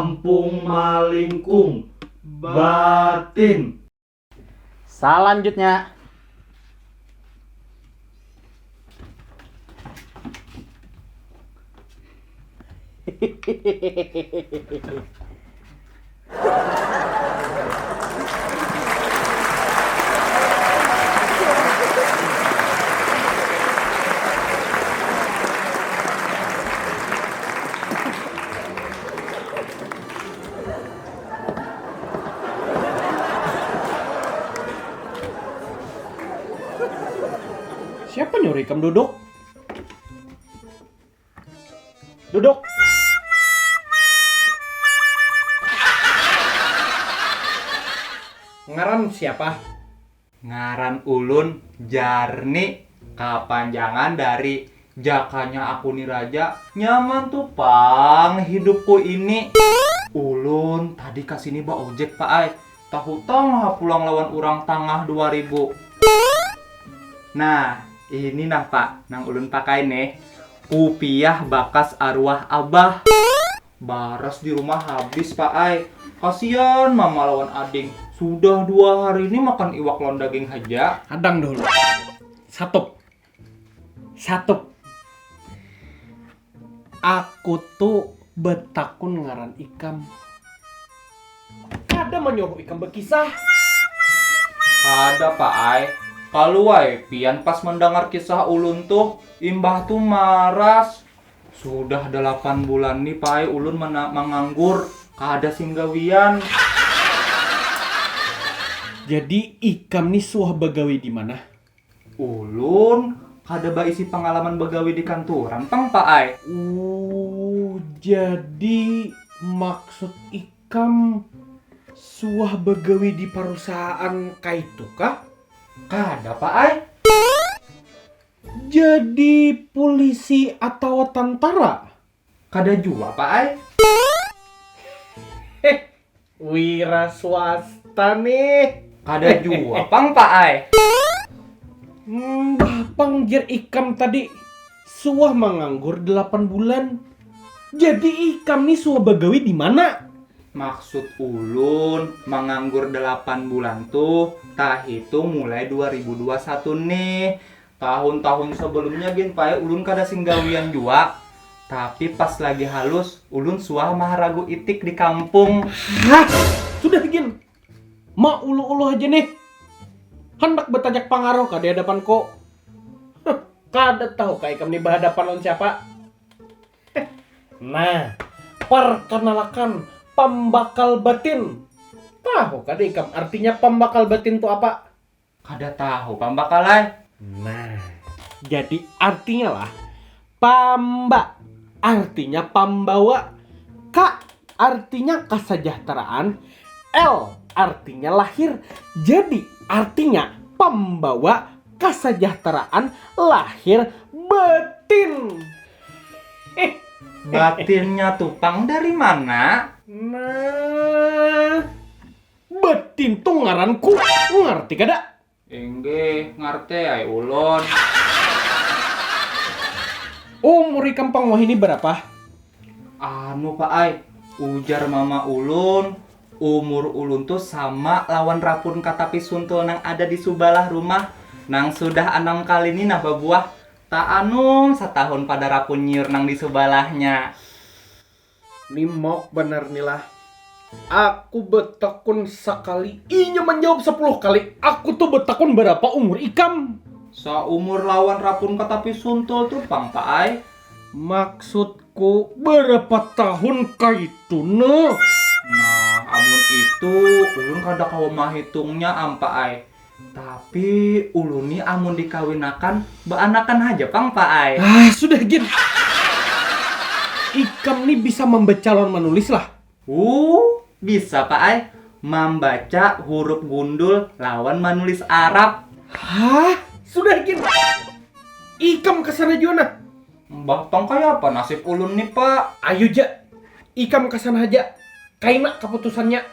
Kampung Malingkung Batin. Selanjutnya, Siapa nyuruh Ikam duduk? Duduk. Ngaran siapa? Ngaran ulun Jarni, kapanjangan dari Jakanya aku ni raja. Nyaman tuh pang hidupku ini. Ulun tadi kasini ba ojek pak ay. Tahu tang pulang lawan orang tangah 2000. Nah, ini nah pak, nang ulun pakai nih. Kupiah bakas arwah abah. Baras di rumah habis pak ay. Kasian mama lawan ading. Sudah 2 hari ini makan iwak lon daging aja. Adang dulu. Satu. Aku tuh betakun ngaran Ikam. Ada menyuruh Ikam berkisah. Ada pak ay. Kalau ay, pian pas mendengar kisah ulun tuh, imbah tuh maras. Sudah 8 bulan nih pak ay, ulun menganggur. Kada singgawian. Jadi Ikam nih suah begawi di mana? Ulun kada ba isi pengalaman begawi di kantoran pang pak ay. Jadi maksud Ikam suah begawi di perusahaan kaitu kah? Kada pak ay. Jadi polisi atau tentara? Kada jua pak ay. Wira swasta nih. Kada jua pang pak ay. Panggir Ikam tadi suah menganggur 8 bulan. Jadi Ikam nih suah begawi di mana? Maksud ulun menganggur 8 bulan tuh tah itu mulai 2021 nih. Tahun-tahun sebelumnya gin pae ulun kada singgawian jua. Tapi pas lagi halus ulun suah maharagu itik di kampung. Hah? Sudah gin. Ma ulu-ulu aja nih. Hendak bertajak pangaruh ka di hadapan ko. Kada tahu ka Ikam nih berhadapan lawan siapa. Nah, perkenalkan pembakal batin. Tahu kada Ikam artinya pembakal batin itu apa? Kada tahu pambakalay. Nah, jadi artinya lah pamba artinya pembawa, K artinya kesejahteraan, L artinya lahir. Jadi artinya pembawa kesejahteraan lahir batin. Batinnya tupang dari mana? Nah, batin tuh ngaranku. Ngerti kada? Engge ngarte ay ulun. Umur Ikam Pangwah ini berapa? Anu pak ay, ujar mama ulun, umur ulun tuh sama lawan rapun katapi suntul nang ada di subalah rumah. Nang sudah 6 kali ini nah babuah. Tak anu setahun pada rapun nyiur nang di subalahnya. Nimok bener nih lah. Aku betakun sekali, inya menjawab 10 kali. Aku tuh betakun berapa umur Ikam? Saumur lawan rapun katapi suntul tuh pang pak ay. Maksudku berapa tahun kaitu no? Nah, amun itu ulun kada kawa mahitungnya ampa ay. Tapi ulun ni amun dikawinakan beanakan aja pang pak ay. Sudah gin. Ikam nih bisa membaca calon menulis lah. Bisa pak ay. Membaca huruf gundul lawan menulis Arab. Hah? Sudah gin. Ikam kesana juga. Mbah pang kaya apa nasib ulun nih pak? Ayo ja. Ikam kesana aja. Kaina keputusannya.